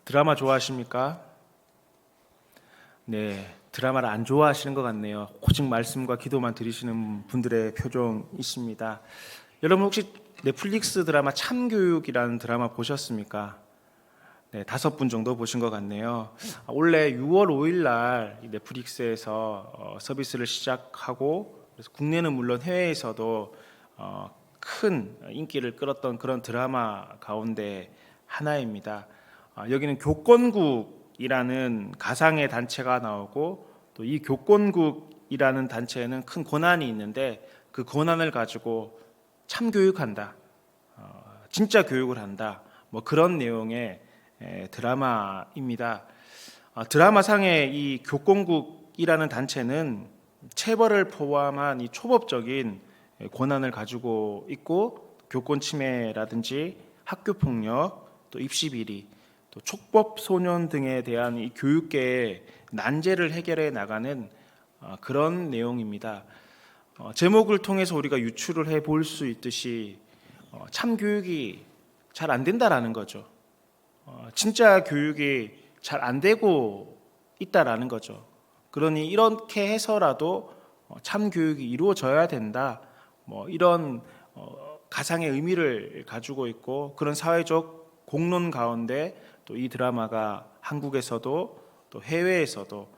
드라마 좋아하십니까? 네, 드라마를 안 좋아하시는 것 같네요. 오직 말씀과 기도만 들으시는 분들의 표정이십니다. 여러분 혹시 넷플릭스 드라마 참교육이라는 드라마 보셨습니까? 네, 5분 정도 보신 것 같네요. 원래 6월 5일 날 넷플릭스에서 서비스를 시작하고, 그래서 국내는 물론 해외에서도 큰 인기를 끌었던 그런 드라마 가운데 하나입니다. 여기는 교권국이라는 가상의 단체가 나오고, 또 이 교권국이라는 단체에는 큰 권한이 있는데 그 권한을 가지고 참교육한다, 진짜 교육을 한다, 뭐 그런 내용의 드라마입니다. 드라마상의 이 교권국이라는 단체는 체벌을 포함한 이 초법적인 권한을 가지고 있고, 교권 침해라든지 학교 폭력, 또 입시 비리, 또 촉법 소년 등에 대한 이 교육계의 난제를 해결해 나가는 그런 내용입니다. 제목을 통해서 우리가 유추를 해 볼 수 있듯이 참교육이 잘 안 된다라는 거죠. 진짜 교육이 잘 안 되고 있다라는 거죠. 그러니 이렇게 해서라도 참교육이 이루어져야 된다, 뭐 이런 가상의 의미를 가지고 있고, 그런 사회적 공론 가운데 또 이 드라마가 한국에서도 또 해외에서도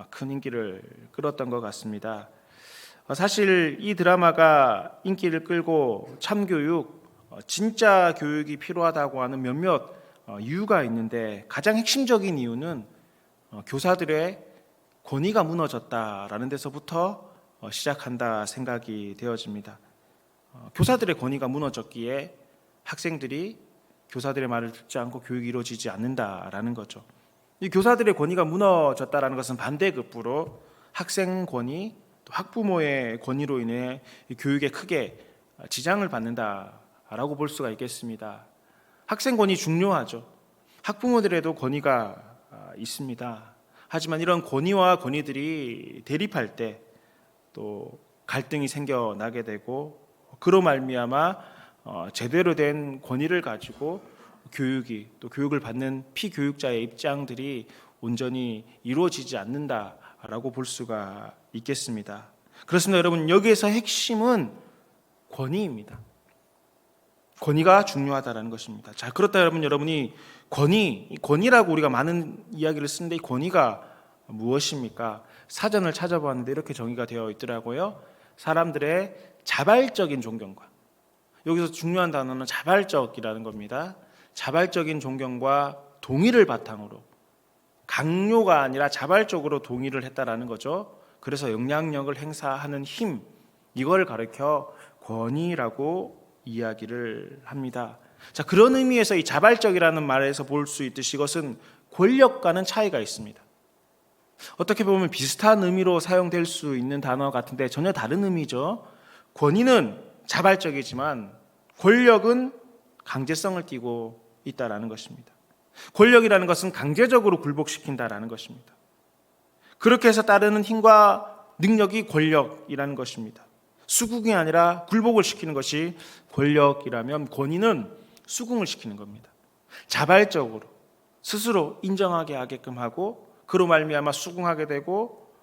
큰 인기를 끌었던 것 같습니다. 사실 이 드라마가 인기를 끌고 참교육, 진짜 교육이 필요하다고 하는 몇몇 이유가 있는데, 가장 핵심적인 이유는 교사들의 권위가 무너졌다라는 데서부터 시작한다 생각이 되어집니다. 교사들의 권위가 무너졌기에 학생들이 교사들의 말을 듣지 않고 교육이 이루어지지 않는다라는 거죠. 이 교사들의 권위가 무너졌다라는 것은 반대급부로 학생 권위, 또 학부모의 권위로 인해 교육에 크게 지장을 받는다라고 볼 수가 있겠습니다. 학생 권위 중요하죠. 학부모들에도 권위가 있습니다. 하지만 이런 권위와 권위들이 대립할 때 또 갈등이 생겨나게 되고, 그로 말미암아 제대로 된 권위를 가지고 교육이, 또 교육을 받는 피교육자의 입장들이 온전히 이루어지지 않는다라고 볼 수가 있겠습니다. 그렇습니다. 여러분, 여기에서 핵심은 권위입니다. 권위가 중요하다라는 것입니다. 자, 그렇다 여러분이 권위라고 우리가 많은 이야기를 쓰는데, 이 권위가 무엇입니까? 사전을 찾아봤는데 이렇게 정의가 되어 있더라고요. 사람들의 자발적인 존경과, 여기서 중요한 단어는 자발적이라는 겁니다. 자발적인 존경과 동의를 바탕으로, 강요가 아니라 자발적으로 동의를 했다라는 거죠. 그래서 영향력을 행사하는 힘, 이걸 가리켜 권위라고 이야기를 합니다. 자, 그런 의미에서 이 자발적이라는 말에서 볼 수 있듯이 이것은 권력과는 차이가 있습니다. 어떻게 보면 비슷한 의미로 사용될 수 있는 단어 같은데 전혀 다른 의미죠. 권위는 자발적이지만 권력은 강제성을 띠고 있다라는 것입니다. 권력이라는 것은 강제적으로 굴복시킨다라는 것입니다. 그렇게 해서 따르는 힘과 능력이 권력이라는 것입니다. 수긍이 아니라 굴복을 시키는 것이 권력이라면, 권위는 수긍을 시키는 겁니다. 자발적으로 스스로 인정하게 하게끔 하고, 그로 말미암아 수긍하게 되고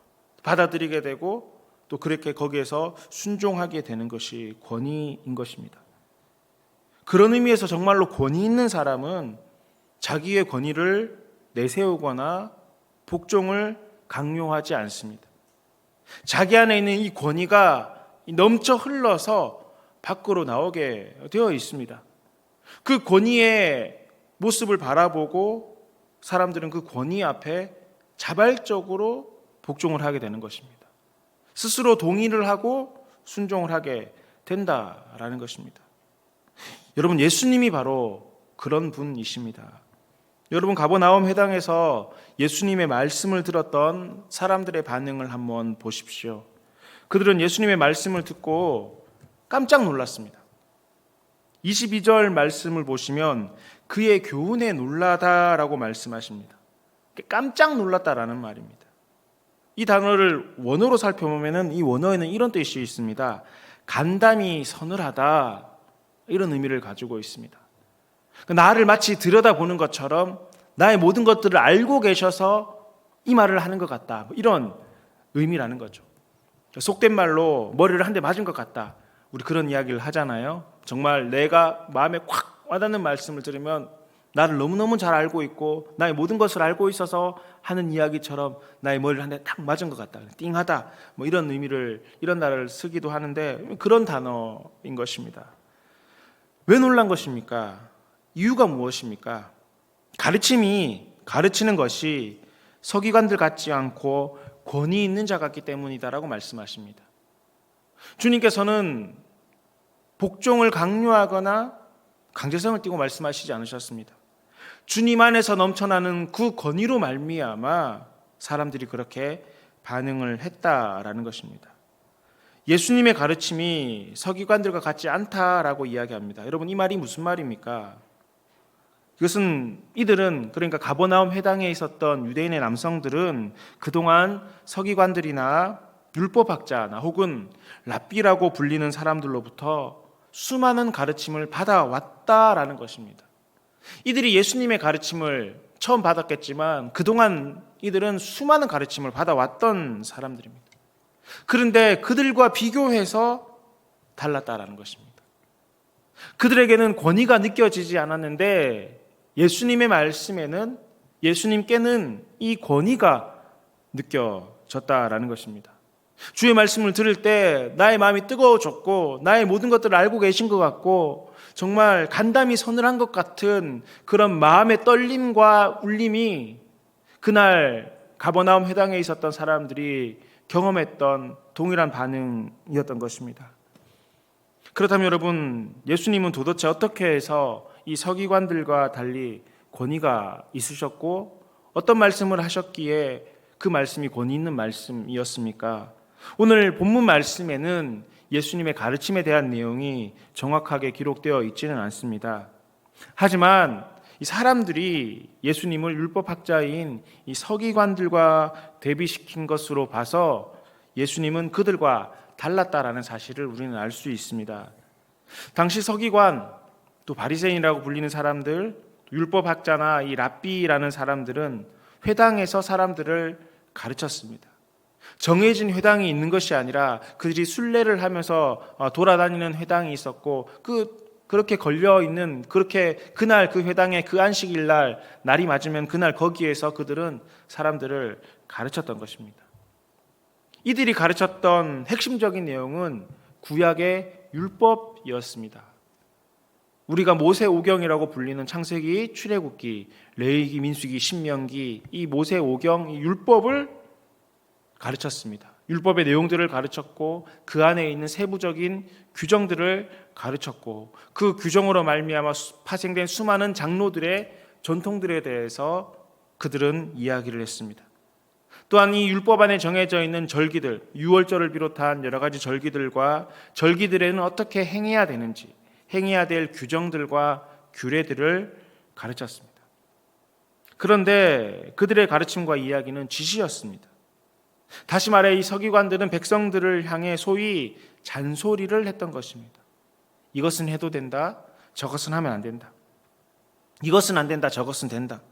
받아들이게 되고, 또 그렇게 거기에서 순종하게 되는 것이 권위인 것입니다. 그런 의미에서 정말로 권위 있는 사람은 자기의 권위를 내세우거나 복종을 강요하지 않습니다. 자기 안에 있는 이 권위가 넘쳐 흘러서 밖으로 나오게 되어 있습니다. 그 권위의 모습을 바라보고 사람들은 그 권위 앞에 자발적으로 복종을 하게 되는 것입니다. 스스로 동의를 하고 순종을 하게 된다라는 것입니다. 여러분, 예수님이 바로 그런 분이십니다. 여러분, 가버나움 회당에서 예수님의 말씀을 들었던 사람들의 반응을 한번 보십시오. 그들은 예수님의 말씀을 듣고 깜짝 놀랐습니다. 22절 말씀을 보시면 그의 교훈에 놀라다라고 말씀하십니다. 깜짝 놀랐다라는 말입니다. 이 단어를 원어로 살펴보면 이 원어에는 이런 뜻이 있습니다. 간담이 서늘하다, 이런 의미를 가지고 있습니다. 나를 마치 들여다보는 것처럼 나의 모든 것들을 알고 계셔서 이 말을 하는 것 같다. 이런 의미라는 거죠. 속된 말로 머리를 한 대 맞은 것 같다. 우리 그런 이야기를 하잖아요. 정말 내가 마음에 콱 와닿는 말씀을 들으면 나를 너무너무 잘 알고 있고 나의 모든 것을 알고 있어서 하는 이야기처럼 나의 머리를 한 대 딱 맞은 것 같다. 띵하다. 이런 의미를, 이런 단어를 쓰기도 하는데 그런 단어인 것입니다. 왜 놀란 것입니까? 이유가 무엇입니까? 가르침이, 가르치는 것이 서기관들 같지 않고 권위 있는 자 같기 때문이다라고 말씀하십니다. 주님께서는 복종을 강요하거나 강제성을 띠고 말씀하시지 않으셨습니다. 주님 안에서 넘쳐나는 그 권위로 말미암아 사람들이 그렇게 반응을 했다라는 것입니다. 예수님의 가르침이 서기관들과 같지 않다라고 이야기합니다. 여러분, 이 말이 무슨 말입니까? 이것은 이들은, 그러니까 가버나움 회당에 있었던 유대인의 남성들은 그동안 서기관들이나 율법학자나 혹은 랍비라고 불리는 사람들로부터 수많은 가르침을 받아왔다라는 것입니다. 이들이 예수님의 가르침을 처음 받았겠지만 그동안 이들은 수많은 가르침을 받아왔던 사람들입니다. 그런데 그들과 비교해서 달랐다라는 것입니다. 그들에게는 권위가 느껴지지 않았는데 예수님의 말씀에는, 예수님께는 이 권위가 느껴졌다라는 것입니다. 주의 말씀을 들을 때 나의 마음이 뜨거워졌고 나의 모든 것들을 알고 계신 것 같고 정말 간담이 서늘한 것 같은 그런 마음의 떨림과 울림이 그날 가버나움 회당에 있었던 사람들이 경험했던 동일한 반응이었던 것입니다. 그렇다면 여러분, 예수님은 도대체 어떻게 해서 이 서기관들과 달리 권위가 있으셨고 어떤 말씀을 하셨기에 그 말씀이 권위 있는 말씀이었습니까? 오늘 본문 말씀에는 예수님의 가르침에 대한 내용이 정확하게 기록되어 있지는 않습니다. 하지만 이 사람들이 예수님을 율법학자인 이 서기관들과 대비시킨 것으로 봐서 예수님은 그들과 달랐다라는 사실을 우리는 알 수 있습니다. 당시 서기관, 또 바리새인이라고 불리는 사람들, 율법학자나 이 랍비라는 사람들은 회당에서 사람들을 가르쳤습니다. 정해진 회당이 있는 것이 아니라 그들이 순례를 하면서 돌아다니는 회당이 있었고 그렇게 걸려 있는, 그렇게 그날 그 회당의 그 안식일 날이 맞으면 그날 거기에서 그들은 사람들을 가르쳤던 것입니다. 이들이 가르쳤던 핵심적인 내용은 구약의 율법이었습니다. 우리가 모세오경이라고 불리는 창세기, 출애굽기, 레위기, 민수기, 신명기, 이 모세오경, 이 율법을 가르쳤습니다. 율법의 내용들을 가르쳤고 그 안에 있는 세부적인 규정들을 가르쳤고 그 규정으로 말미암아 파생된 수많은 장로들의 전통들에 대해서 그들은 이야기를 했습니다. 또한 이 율법 안에 정해져 있는 절기들, 유월절을 비롯한 여러 가지 절기들과 절기들에는 어떻게 행해야 되는지, 행해야 될 규정들과 규례들을 가르쳤습니다. 그런데 그들의 가르침과 이야기는 지시였습니다. 다시 말해 이 서기관들은 백성들을 향해 소위 잔소리를 했던 것입니다. 이것은 해도 된다, 저것은 하면 안 된다. 이것은 안 된다, 저것은 된다.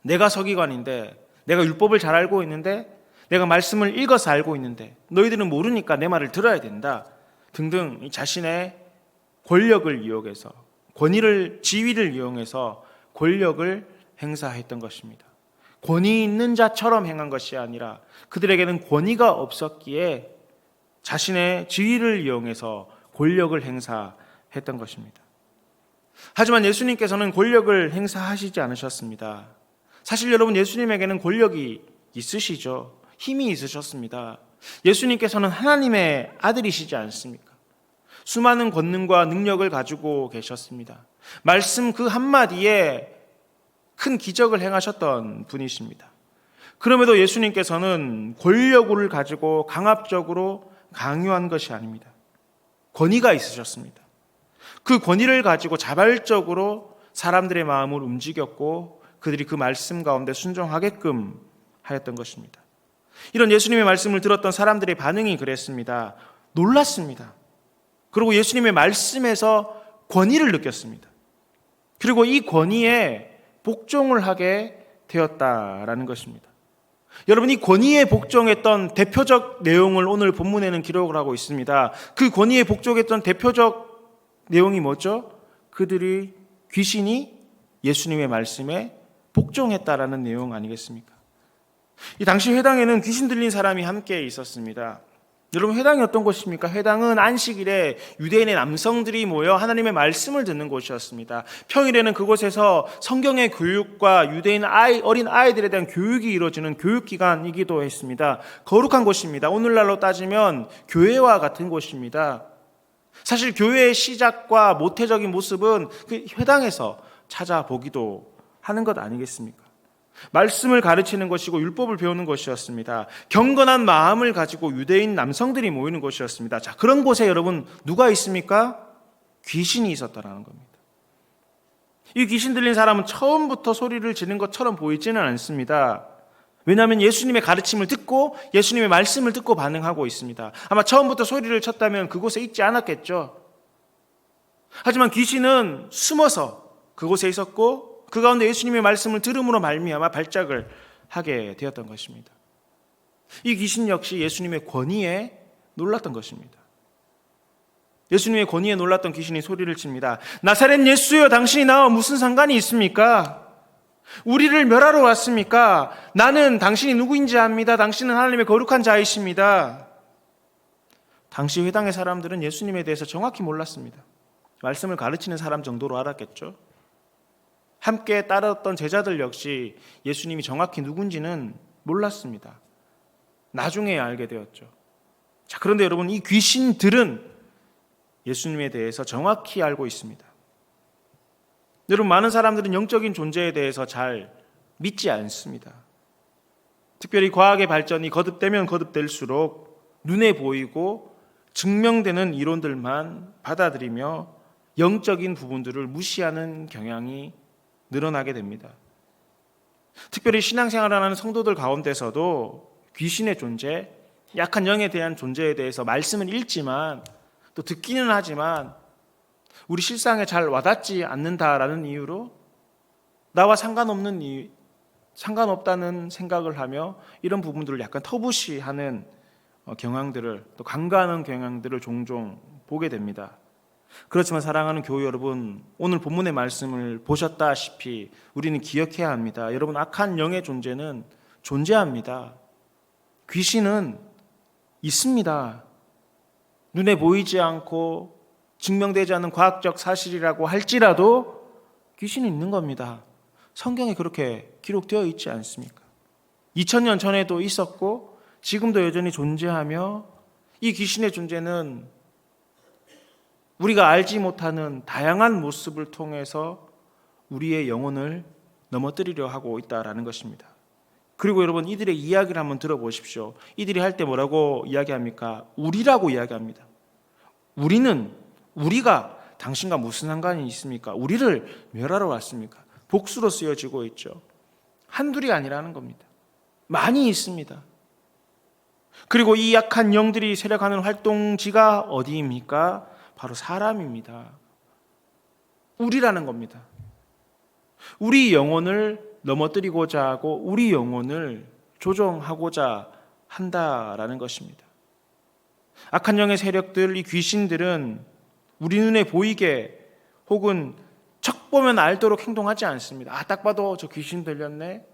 내가 서기관인데, 내가 율법을 잘 알고 있는데, 내가 말씀을 읽어서 알고 있는데 너희들은 모르니까 내 말을 들어야 된다 등등 자신의 권력을 이용해서, 권위를, 지위를 이용해서 권력을 행사했던 것입니다. 권위 있는 자처럼 행한 것이 아니라 그들에게는 권위가 없었기에 자신의 지위를 이용해서 권력을 행사했던 것입니다. 하지만 예수님께서는 권력을 행사하시지 않으셨습니다. 사실 여러분, 예수님에게는 권력이 있으시죠. 힘이 있으셨습니다. 예수님께서는 하나님의 아들이시지 않습니까? 수많은 권능과 능력을 가지고 계셨습니다. 말씀 그 한마디에 큰 기적을 행하셨던 분이십니다. 그럼에도 예수님께서는 권력을 가지고 강압적으로 강요한 것이 아닙니다. 권위가 있으셨습니다. 그 권위를 가지고 자발적으로 사람들의 마음을 움직였고 그들이 그 말씀 가운데 순종하게끔 하였던 것입니다. 이런 예수님의 말씀을 들었던 사람들의 반응이 그랬습니다. 놀랐습니다. 그리고 예수님의 말씀에서 권위를 느꼈습니다. 그리고 이 권위에 복종을 하게 되었다라는 것입니다. 여러분, 이 권위에 복종했던 대표적 내용을 오늘 본문에는 기록을 하고 있습니다. 그 권위에 복종했던 대표적 내용이 뭐죠? 그들이 귀신이 예수님의 말씀에 복종했다라는 내용 아니겠습니까? 이 당시 회당에는 귀신 들린 사람이 함께 있었습니다. 여러분, 회당이 어떤 곳입니까? 회당은 안식일에 유대인의 남성들이 모여 하나님의 말씀을 듣는 곳이었습니다. 평일에는 그곳에서 성경의 교육과 유대인 어린 아이들에 대한 교육이 이루어지는 교육기관이기도 했습니다. 거룩한 곳입니다. 오늘날로 따지면 교회와 같은 곳입니다. 사실 교회의 시작과 모태적인 모습은 그 회당에서 찾아보기도 하는 것 아니겠습니까? 말씀을 가르치는 것이고 율법을 배우는 것이었습니다. 경건한 마음을 가지고 유대인 남성들이 모이는 곳이었습니다. 자, 그런 곳에 여러분 누가 있습니까? 귀신이 있었다라는 겁니다. 이 귀신 들린 사람은 처음부터 소리를 지른 것처럼 보이지는 않습니다. 왜냐하면 예수님의 가르침을 듣고 예수님의 말씀을 듣고 반응하고 있습니다. 아마 처음부터 소리를 쳤다면 그곳에 있지 않았겠죠. 하지만 귀신은 숨어서 그곳에 있었고 그 가운데 예수님의 말씀을 들음으로 말미암아 발작을 하게 되었던 것입니다. 이 귀신 역시 예수님의 권위에 놀랐던 것입니다. 예수님의 권위에 놀랐던 귀신이 소리를 칩니다. 나사렛 예수여, 당신이 나와 무슨 상관이 있습니까? 우리를 멸하러 왔습니까? 나는 당신이 누구인지 압니다. 당신은 하나님의 거룩한 자이십니다. 당시 회당의 사람들은 예수님에 대해서 정확히 몰랐습니다. 말씀을 가르치는 사람 정도로 알았겠죠. 함께 따랐던 제자들 역시 예수님이 정확히 누군지는 몰랐습니다. 나중에 알게 되었죠. 자, 그런데 여러분, 이 귀신들은 예수님에 대해서 정확히 알고 있습니다. 여러분, 많은 사람들은 영적인 존재에 대해서 잘 믿지 않습니다. 특별히 과학의 발전이 거듭되면 거듭될수록 눈에 보이고 증명되는 이론들만 받아들이며 영적인 부분들을 무시하는 경향이 늘어나게 됩니다. 특별히 신앙생활을 하는 성도들 가운데서도 귀신의 존재, 약한 영에 대한 존재에 대해서 말씀을 읽지만 또 듣기는 하지만 우리 실상에 잘 와닿지 않는다라는 이유로 나와 상관없다는 생각을 하며 이런 부분들을 약간 터부시하는 경향들을, 또 간과하는 경향들을 종종 보게 됩니다. 그렇지만 사랑하는 교회 여러분, 오늘 본문의 말씀을 보셨다시피 우리는 기억해야 합니다. 여러분, 악한 영의 존재는 존재합니다. 귀신은 있습니다. 눈에 보이지 않고 증명되지 않는 과학적 사실이라고 할지라도 귀신이 있는 겁니다. 성경에 그렇게 기록되어 있지 않습니까? 2000년 전에도 있었고 지금도 여전히 존재하며 이 귀신의 존재는 우리가 알지 못하는 다양한 모습을 통해서 우리의 영혼을 넘어뜨리려 하고 있다라는 것입니다. 그리고 여러분, 이들의 이야기를 한번 들어보십시오. 이들이 할 때 뭐라고 이야기합니까? 우리라고 이야기합니다. 우리가 당신과 무슨 상관이 있습니까? 우리를 멸하러 왔습니까? 복수로 쓰여지고 있죠. 한둘이 아니라는 겁니다. 많이 있습니다. 그리고 이 약한 영들이 세력하는 활동지가 어디입니까? 바로 사람입니다. 우리라는 겁니다. 우리 영혼을 넘어뜨리고자 하고 우리 영혼을 조종하고자 한다라는 것입니다. 악한 영의 세력들, 이 귀신들은 우리 눈에 보이게 혹은 척 보면 알도록 행동하지 않습니다. 딱 봐도 저 귀신 들렸네,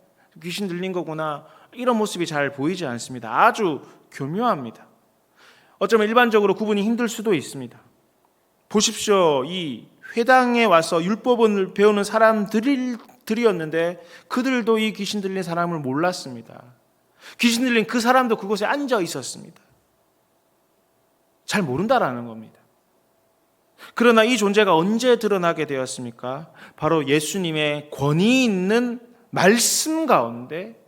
귀신 들린 거구나, 이런 모습이 잘 보이지 않습니다. 아주 교묘합니다. 어쩌면 일반적으로 구분이 힘들 수도 있습니다. 보십시오. 이 회당에 와서 율법을 배우는 사람들이었는데 그들도 이 귀신 들린 사람을 몰랐습니다. 귀신 들린 그 사람도 그곳에 앉아 있었습니다. 잘 모른다라는 겁니다. 그러나 이 존재가 언제 드러나게 되었습니까? 바로 예수님의 권위 있는 말씀 가운데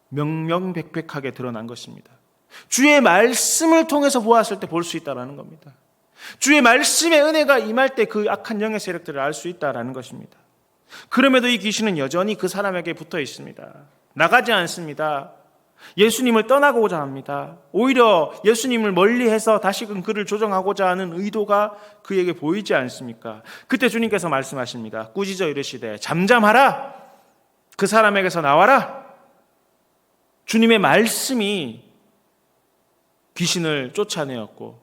명명백백하게 드러난 것입니다. 주의 말씀을 통해서 보았을 때 볼 수 있다는 겁니다. 주의 말씀의 은혜가 임할 때 그 악한 영의 세력들을 알 수 있다는 것입니다. 그럼에도 이 귀신은 여전히 그 사람에게 붙어 있습니다. 나가지 않습니다. 예수님을 떠나고자 합니다. 오히려 예수님을 멀리해서 다시금 그를 조정하고자 하는 의도가 그에게 보이지 않습니까? 그때 주님께서 말씀하십니다. 꾸짖어 이르시되 잠잠하라, 그 사람에게서 나와라. 주님의 말씀이 귀신을 쫓아내었고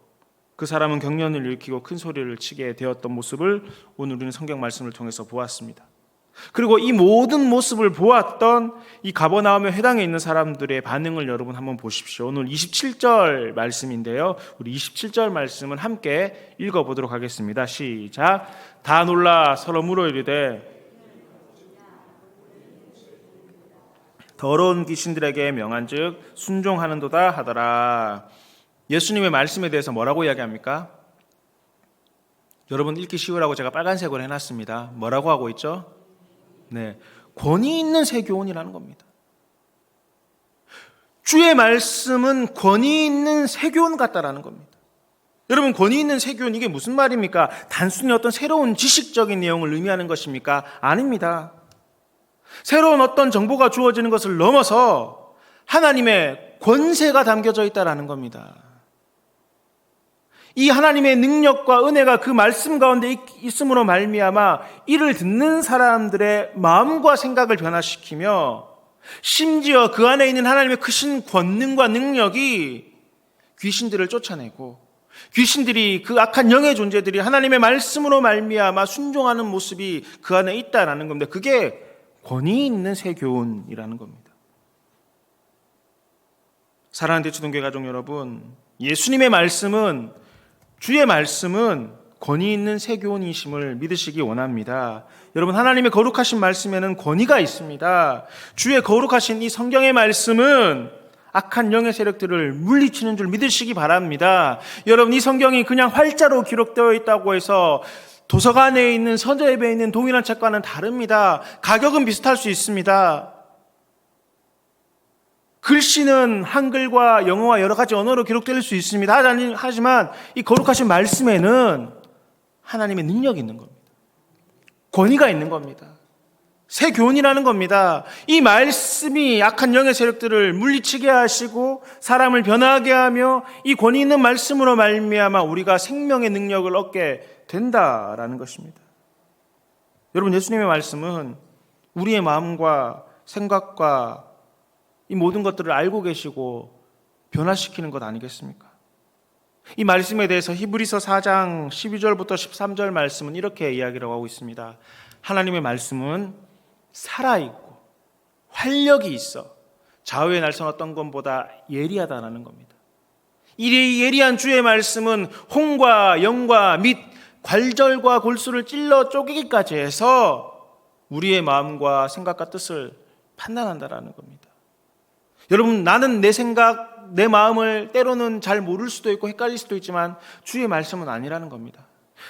그 사람은 경련을 일으키고 큰 소리를 치게 되었던 모습을 오늘 우리는 성경 말씀을 통해서 보았습니다. 그리고 이 모든 모습을 보았던 이 가버나움에 해당에 있는 사람들의 반응을 여러분 한번 보십시오. 오늘 27절 말씀인데요. 우리 27절 말씀을 함께 읽어보도록 하겠습니다. 시작. 다 놀라 서로 물어 이르되 더러운 귀신들에게 명한즉 순종하는도다 하더라. 예수님의 말씀에 대해서 뭐라고 이야기합니까? 여러분 읽기 쉬우라고 제가 빨간색으로 해놨습니다. 뭐라고 하고 있죠? 네, 권위 있는 새 교훈이라는 겁니다. 주의 말씀은 권위 있는 새 교훈 같다라는 겁니다. 여러분, 권위 있는 새 교훈, 이게 무슨 말입니까? 단순히 어떤 새로운 지식적인 내용을 의미하는 것입니까? 아닙니다. 새로운 어떤 정보가 주어지는 것을 넘어서 하나님의 권세가 담겨져 있다라는 겁니다. 이 하나님의 능력과 은혜가 그 말씀 가운데 있음으로 말미암아 이를 듣는 사람들의 마음과 생각을 변화시키며 심지어 그 안에 있는 하나님의 크신 권능과 능력이 귀신들을 쫓아내고 귀신들이 그 악한 영의 존재들이 하나님의 말씀으로 말미암아 순종하는 모습이 그 안에 있다라는 겁니다. 그게 권위 있는 새 교훈이라는 겁니다. 사랑하는 대초동교회 가족 여러분, 예수님의 말씀은 주의 말씀은 권위 있는 새 교훈이심을 믿으시기 원합니다. 여러분, 하나님의 거룩하신 말씀에는 권위가 있습니다. 주의 거룩하신 이 성경의 말씀은 악한 영의 세력들을 물리치는 줄 믿으시기 바랍니다. 여러분, 이 성경이 그냥 활자로 기록되어 있다고 해서 도서관에 있는 서재에 있는 동일한 책과는 다릅니다. 가격은 비슷할 수 있습니다. 글씨는 한글과 영어와 여러 가지 언어로 기록될 수 있습니다. 하지만 이 거룩하신 말씀에는 하나님의 능력이 있는 겁니다. 권위가 있는 겁니다. 새 교훈이라는 겁니다. 이 말씀이 악한 영의 세력들을 물리치게 하시고 사람을 변하게 하며 이 권위 있는 말씀으로 말미암아 우리가 생명의 능력을 얻게 된다라는 것입니다. 여러분, 예수님의 말씀은 우리의 마음과 생각과 이 모든 것들을 알고 계시고 변화시키는 것 아니겠습니까? 이 말씀에 대해서 히브리서 4장 12절부터 13절 말씀은 이렇게 이야기를 하고 있습니다. 하나님의 말씀은 살아있고 활력이 있어 좌우의 날선 어떤 것보다 예리하다는 겁니다. 이 예리한 주의 말씀은 홍과 영과 및 관절과 골수를 찔러 쪼개기까지 해서 우리의 마음과 생각과 뜻을 판단한다라는 겁니다. 여러분, 나는 내 생각, 내 마음을 때로는 잘 모를 수도 있고 헷갈릴 수도 있지만 주의 말씀은 아니라는 겁니다.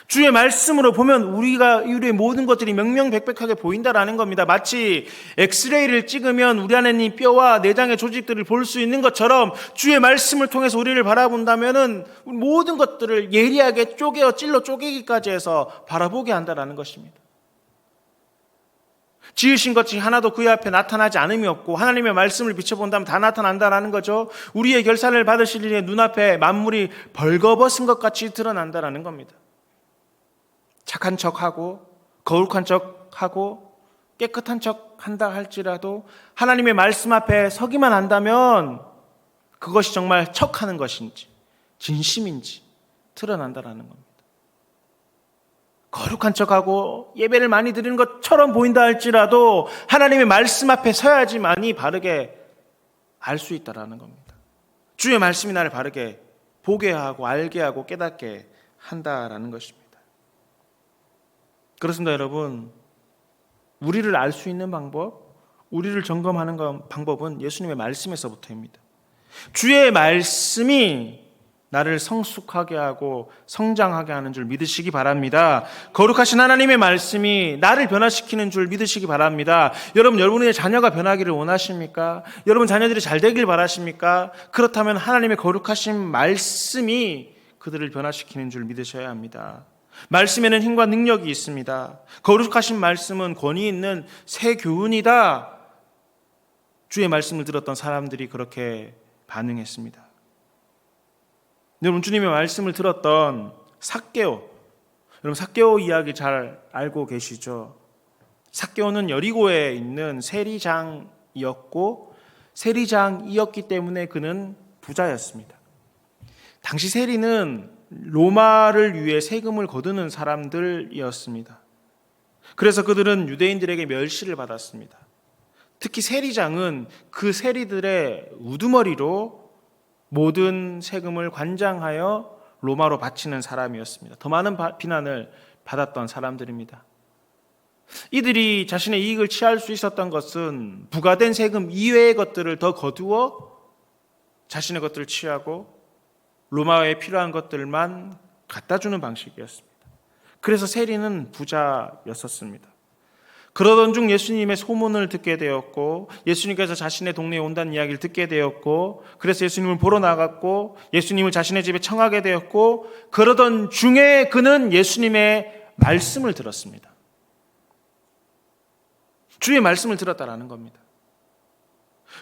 주의 말씀으로 보면 우리의 모든 것들이 명명백백하게 보인다라는 겁니다. 마치 엑스레이를 찍으면 우리 안에 있는 뼈와 내장의 조직들을 볼 수 있는 것처럼 주의 말씀을 통해서 우리를 바라본다면은 모든 것들을 예리하게 찔러 쪼개기까지 해서 바라보게 한다라는 것입니다. 지으신 것이 하나도 그의 앞에 나타나지 않음이 없고 하나님의 말씀을 비춰본다면 다 나타난다라는 거죠. 우리의 결산을 받으실 일에 눈앞에 만물이 벌거벗은 것 같이 드러난다라는 겁니다. 착한 척하고 거룩한 척하고 깨끗한 척한다 할지라도 하나님의 말씀 앞에 서기만 한다면 그것이 정말 척하는 것인지 진심인지 드러난다라는 겁니다. 거룩한 척하고 예배를 많이 드리는 것처럼 보인다 할지라도 하나님의 말씀 앞에 서야지만이 바르게 알 수 있다라는 겁니다. 주의 말씀이 나를 바르게 보게 하고 알게 하고 깨닫게 한다라는 것입니다. 그렇습니다, 여러분. 우리를 알 수 있는 방법, 우리를 점검하는 방법은 예수님의 말씀에서부터입니다. 주의 말씀이 나를 성숙하게 하고 성장하게 하는 줄 믿으시기 바랍니다. 거룩하신 하나님의 말씀이 나를 변화시키는 줄 믿으시기 바랍니다. 여러분의 자녀가 변하기를 원하십니까? 여러분 자녀들이 잘 되길 바라십니까? 그렇다면 하나님의 거룩하신 말씀이 그들을 변화시키는 줄 믿으셔야 합니다. 말씀에는 힘과 능력이 있습니다. 거룩하신 말씀은 권위 있는 새 교훈이다. 주의 말씀을 들었던 사람들이 그렇게 반응했습니다. 여러분, 주님의 말씀을 들었던 삭개오, 여러분 삭개오 이야기 잘 알고 계시죠? 삭개오는 여리고에 있는 세리장이었고 세리장이었기 때문에 그는 부자였습니다. 당시 세리는 로마를 위해 세금을 거두는 사람들이었습니다. 그래서 그들은 유대인들에게 멸시를 받았습니다. 특히 세리장은 그 세리들의 우두머리로 모든 세금을 관장하여 로마로 바치는 사람이었습니다. 더 많은 비난을 받았던 사람들입니다. 이들이 자신의 이익을 취할 수 있었던 것은 부과된 세금 이외의 것들을 더 거두어 자신의 것들을 취하고 로마에 필요한 것들만 갖다 주는 방식이었습니다. 그래서 세리는 부자였었습니다. 그러던 중 예수님의 소문을 듣게 되었고 예수님께서 자신의 동네에 온다는 이야기를 듣게 되었고 그래서 예수님을 보러 나갔고 예수님을 자신의 집에 청하게 되었고 그러던 중에 그는 예수님의 말씀을 들었습니다. 주의 말씀을 들었다라는 겁니다.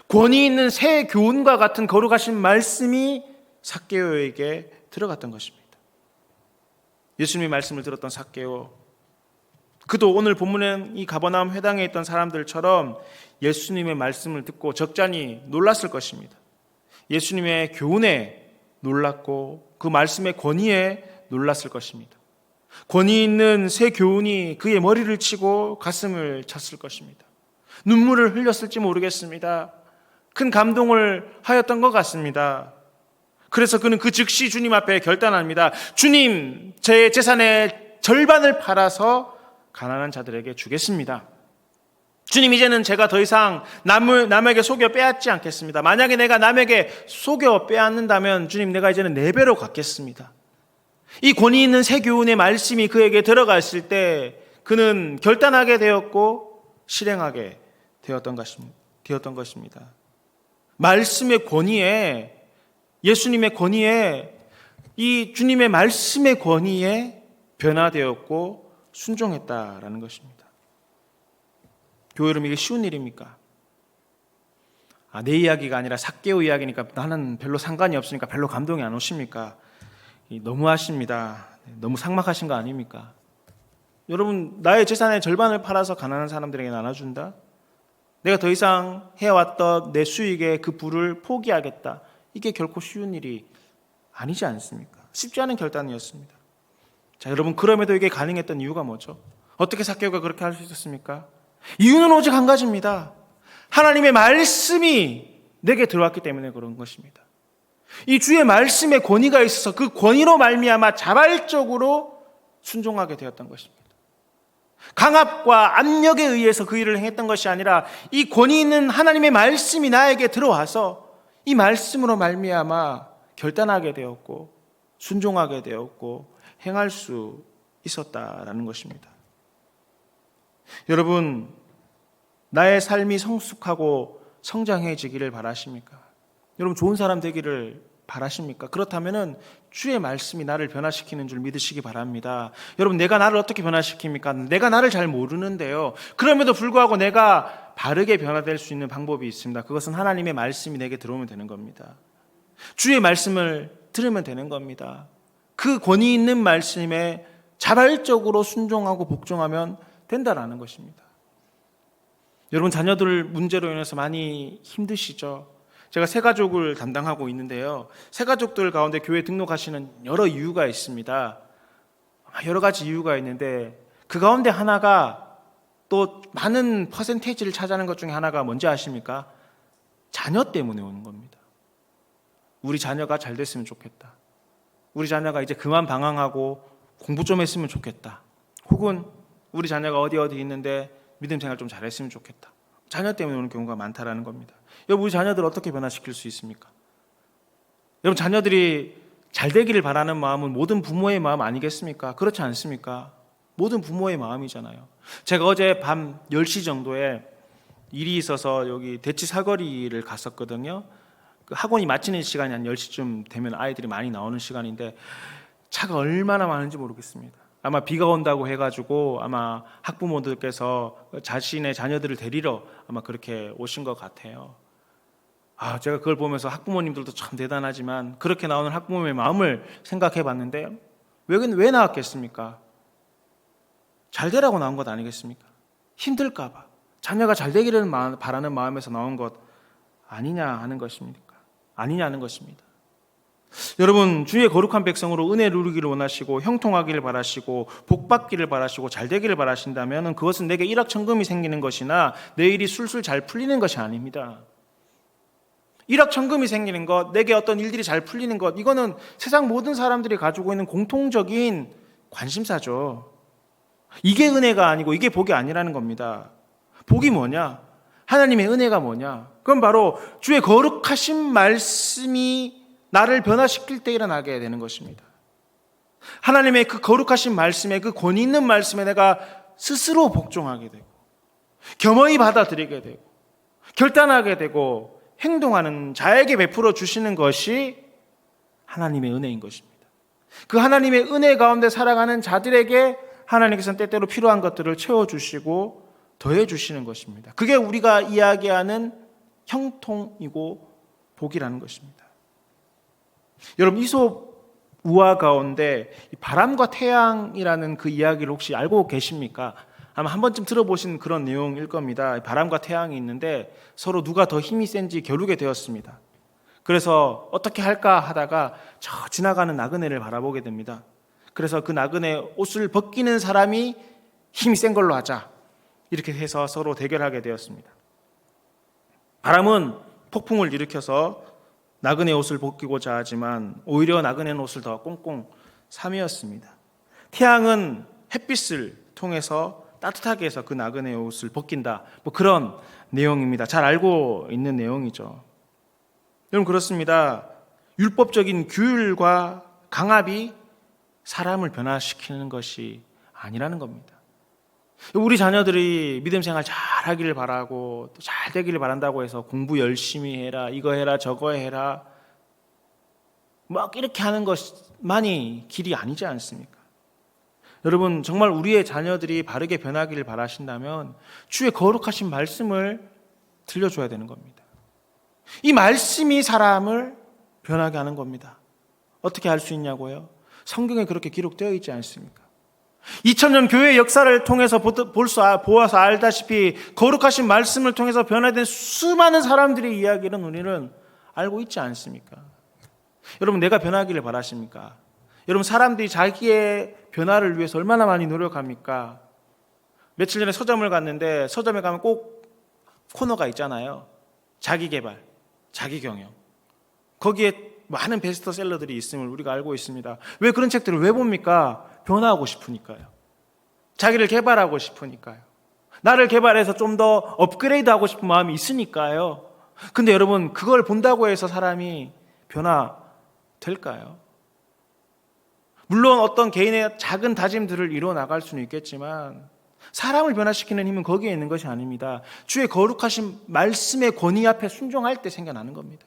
권위 있는 새 교훈과 같은 거룩하신 말씀이 삭개오에게 들어갔던 것입니다. 예수님의 말씀을 들었던 삭개오, 그도 오늘 본문에 이 가버나움 회당에 있던 사람들처럼 예수님의 말씀을 듣고 적잖이 놀랐을 것입니다. 예수님의 교훈에 놀랐고 그 말씀의 권위에 놀랐을 것입니다. 권위 있는 새 교훈이 그의 머리를 치고 가슴을 찼을 것입니다. 눈물을 흘렸을지 모르겠습니다. 큰 감동을 하였던 것 같습니다. 그래서 그는 그 즉시 주님 앞에 결단합니다. 주님, 제 재산의 절반을 팔아서 가난한 자들에게 주겠습니다. 주님, 이제는 제가 더 이상 남에게 속여 빼앗지 않겠습니다. 만약에 내가 남에게 속여 빼앗는다면 주님, 내가 이제는 4배로 갚겠습니다. 이 권위 있는 새 교훈의 말씀이 그에게 들어갔을 때 그는 결단하게 되었고 실행하게 되었던 것입니다. 말씀의 권위에, 예수님의 권위에, 이 주님의 말씀의 권위에 변화되었고 순종했다라는 것입니다. 교회 여러분, 이게 쉬운 일입니까? 내 이야기가 아니라 삭개오 이야기니까 나는 별로 상관이 없으니까 별로 감동이 안 오십니까? 너무하십니다. 너무 삭막하신 거 아닙니까? 여러분, 나의 재산의 절반을 팔아서 가난한 사람들에게 나눠준다? 내가 더 이상 해왔던 내 수익의 그 부를 포기하겠다. 이게 결코 쉬운 일이 아니지 않습니까? 쉽지 않은 결단이었습니다. 자, 여러분, 그럼에도 이게 가능했던 이유가 뭐죠? 어떻게 삭개오가 그렇게 할 수 있었습니까? 이유는 오직 한 가지입니다. 하나님의 말씀이 내게 들어왔기 때문에 그런 것입니다. 이 주의 말씀에 권위가 있어서 그 권위로 말미암아 자발적으로 순종하게 되었던 것입니다. 강압과 압력에 의해서 그 일을 행했던 것이 아니라 이 권위 있는 하나님의 말씀이 나에게 들어와서 이 말씀으로 말미암아 결단하게 되었고 순종하게 되었고 행할 수 있었다라는 것입니다. 여러분, 나의 삶이 성숙하고 성장해지기를 바라십니까? 여러분, 좋은 사람 되기를 바라십니까? 그렇다면 주의 말씀이 나를 변화시키는 줄 믿으시기 바랍니다. 여러분, 내가 나를 어떻게 변화시킵니까? 내가 나를 잘 모르는데요. 그럼에도 불구하고 내가 바르게 변화될 수 있는 방법이 있습니다. 그것은 하나님의 말씀이 내게 들어오면 되는 겁니다. 주의 말씀을 들으면 되는 겁니다. 그 권위 있는 말씀에 자발적으로 순종하고 복종하면 된다라는 것입니다. 여러분, 자녀들 문제로 인해서 많이 힘드시죠? 제가 새가족을 담당하고 있는데요. 새가족들 가운데 교회 등록하시는 여러 이유가 있습니다. 여러 가지 이유가 있는데 그 가운데 하나가 또 많은 퍼센테이지를 차지하는 것 중에 하나가 뭔지 아십니까? 자녀 때문에 오는 겁니다. 우리 자녀가 잘 됐으면 좋겠다. 우리 자녀가 이제 그만 방황하고 공부 좀 했으면 좋겠다. 혹은 우리 자녀가 어디 있는데 믿음 생활 좀 잘했으면 좋겠다. 자녀 때문에 오는 경우가 많다라는 겁니다. 여러분, 우리 자녀들을 어떻게 변화시킬 수 있습니까? 여러분, 자녀들이 잘 되기를 바라는 마음은 모든 부모의 마음 아니겠습니까? 그렇지 않습니까? 모든 부모의 마음이잖아요. 제가 어제 밤 10시 정도에 일이 있어서 여기 대치 사거리를 갔었거든요. 그 학원이 마치는 시간이 한 10시쯤 되면 아이들이 많이 나오는 시간인데 차가 얼마나 많은지 모르겠습니다. 아마 비가 온다고 해가지고 아마 학부모들께서 자신의 자녀들을 데리러 아마 그렇게 오신 것 같아요. 제가 그걸 보면서 학부모님들도 참 대단하지만 그렇게 나오는 학부모의 마음을 생각해 봤는데 왜 나왔겠습니까? 잘 되라고 나온 것 아니겠습니까? 힘들까 봐, 자녀가 잘 되기를 바라는 마음에서 나온 것 아니냐는 것입니다. 여러분, 주의 거룩한 백성으로 은혜 누리기를 원하시고 형통하기를 바라시고 복받기를 바라시고 잘 되기를 바라신다면 그것은 내게 일확천금이 생기는 것이나 내 일이 술술 잘 풀리는 것이 아닙니다. 일확천금이 생기는 것, 내게 어떤 일들이 잘 풀리는 것, 이거는 세상 모든 사람들이 가지고 있는 공통적인 관심사죠. 이게 은혜가 아니고 이게 복이 아니라는 겁니다. 복이 뭐냐? 하나님의 은혜가 뭐냐? 그건 바로 주의 거룩하신 말씀이 나를 변화시킬 때 일어나게 되는 것입니다. 하나님의 그 거룩하신 말씀에, 그 권위 있는 말씀에 내가 스스로 복종하게 되고 겸허히 받아들이게 되고 결단하게 되고 행동하는 자에게 베풀어 주시는 것이 하나님의 은혜인 것입니다. 그 하나님의 은혜 가운데 살아가는 자들에게 하나님께서는 때때로 필요한 것들을 채워주시고 더해주시는 것입니다. 그게 우리가 이야기하는 형통이고 복이라는 것입니다. 여러분, 이솝 우화 가운데 바람과 태양이라는 그 이야기를 혹시 알고 계십니까? 아마 한 번쯤 들어보신 그런 내용일 겁니다. 바람과 태양이 있는데 서로 누가 더 힘이 센지 겨루게 되었습니다. 그래서 어떻게 할까 하다가 저 지나가는 나그네를 바라보게 됩니다. 그래서 그 나그네 옷을 벗기는 사람이 힘이 센 걸로 하자, 이렇게 해서 서로 대결하게 되었습니다. 바람은 폭풍을 일으켜서 나그네 옷을 벗기고자 하지만 오히려 나그네 옷을 더 꽁꽁 삼이었습니다. 태양은 햇빛을 통해서 따뜻하게 해서 그 나그네 옷을 벗긴다, 그런 내용입니다. 잘 알고 있는 내용이죠. 여러분, 그렇습니다. 율법적인 규율과 강압이 사람을 변화시키는 것이 아니라는 겁니다. 우리 자녀들이 믿음 생활 잘 하기를 바라고 또 잘 되기를 바란다고 해서 공부 열심히 해라, 이거 해라, 저거 해라, 막 이렇게 하는 것만이 길이 아니지 않습니까? 여러분, 정말 우리의 자녀들이 바르게 변하기를 바라신다면 주의 거룩하신 말씀을 들려줘야 되는 겁니다. 이 말씀이 사람을 변하게 하는 겁니다. 어떻게 할 수 있냐고요? 성경에 그렇게 기록되어 있지 않습니까? 2000년 교회의 역사를 통해서 보아서 알다시피 거룩하신 말씀을 통해서 변화된 수많은 사람들의 이야기를 우리는 알고 있지 않습니까? 여러분, 내가 변하기를 바라십니까? 여러분, 사람들이 자기의 변화를 위해서 얼마나 많이 노력합니까? 며칠 전에 서점을 갔는데 서점에 가면 꼭 코너가 있잖아요. 자기개발, 자기경영. 거기에 많은 베스트셀러들이 있음을 우리가 알고 있습니다. 왜 그런 책들을 왜 봅니까? 변화하고 싶으니까요. 자기를 개발하고 싶으니까요. 나를 개발해서 좀 더 업그레이드하고 싶은 마음이 있으니까요. 근데 여러분, 그걸 본다고 해서 사람이 변화될까요? 물론 어떤 개인의 작은 다짐들을 이루어 나갈 수는 있겠지만 사람을 변화시키는 힘은 거기에 있는 것이 아닙니다. 주의 거룩하신 말씀의 권위 앞에 순종할 때 생겨나는 겁니다.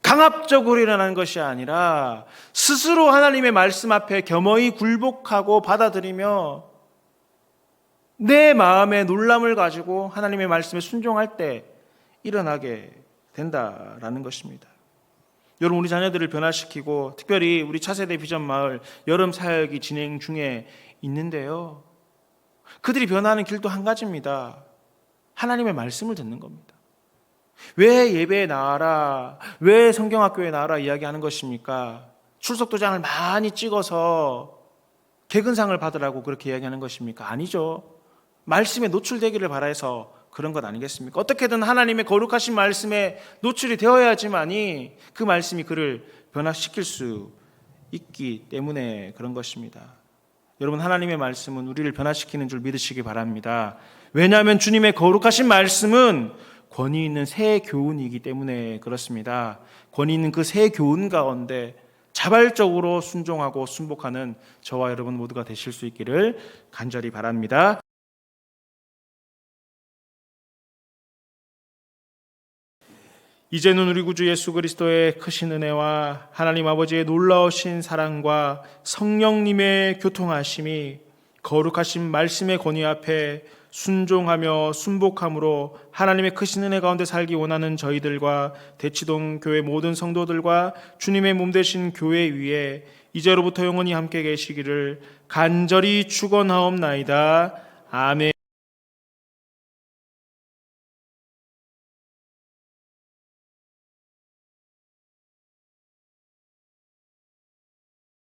강압적으로 일어나는 것이 아니라 스스로 하나님의 말씀 앞에 겸허히 굴복하고 받아들이며 내 마음의 놀람을 가지고 하나님의 말씀에 순종할 때 일어나게 된다라는 것입니다. 여러분, 우리 자녀들을 변화시키고 특별히 우리 차세대 비전 마을 여름 사역이 진행 중에 있는데요, 그들이 변화하는 길도 한 가지입니다. 하나님의 말씀을 듣는 겁니다. 왜 예배에 나와라, 왜 성경학교에 나와라 이야기하는 것입니까? 출석도장을 많이 찍어서 개근상을 받으라고 그렇게 이야기하는 것입니까? 아니죠. 말씀에 노출되기를 바라서 그런 것 아니겠습니까? 어떻게든 하나님의 거룩하신 말씀에 노출이 되어야지만이 그 말씀이 그를 변화시킬 수 있기 때문에 그런 것입니다. 여러분, 하나님의 말씀은 우리를 변화시키는 줄 믿으시기 바랍니다. 왜냐하면 주님의 거룩하신 말씀은 권위 있는 새 교훈이기 때문에 그렇습니다. 권위 있는 그 새 교훈 가운데 자발적으로 순종하고 순복하는 저와 여러분 모두가 되실 수 있기를 간절히 바랍니다. 이제는 우리 구주 예수 그리스도의 크신 은혜와 하나님 아버지의 놀라우신 사랑과 성령님의 교통하심이 거룩하신 말씀의 권위 앞에 순종하며 순복함으로 하나님의 크신 은혜 가운데 살기 원하는 저희들과 대치동 교회 모든 성도들과 주님의 몸 되신 교회 위에 이제로부터 영원히 함께 계시기를 간절히 축원하옵나이다. 아멘.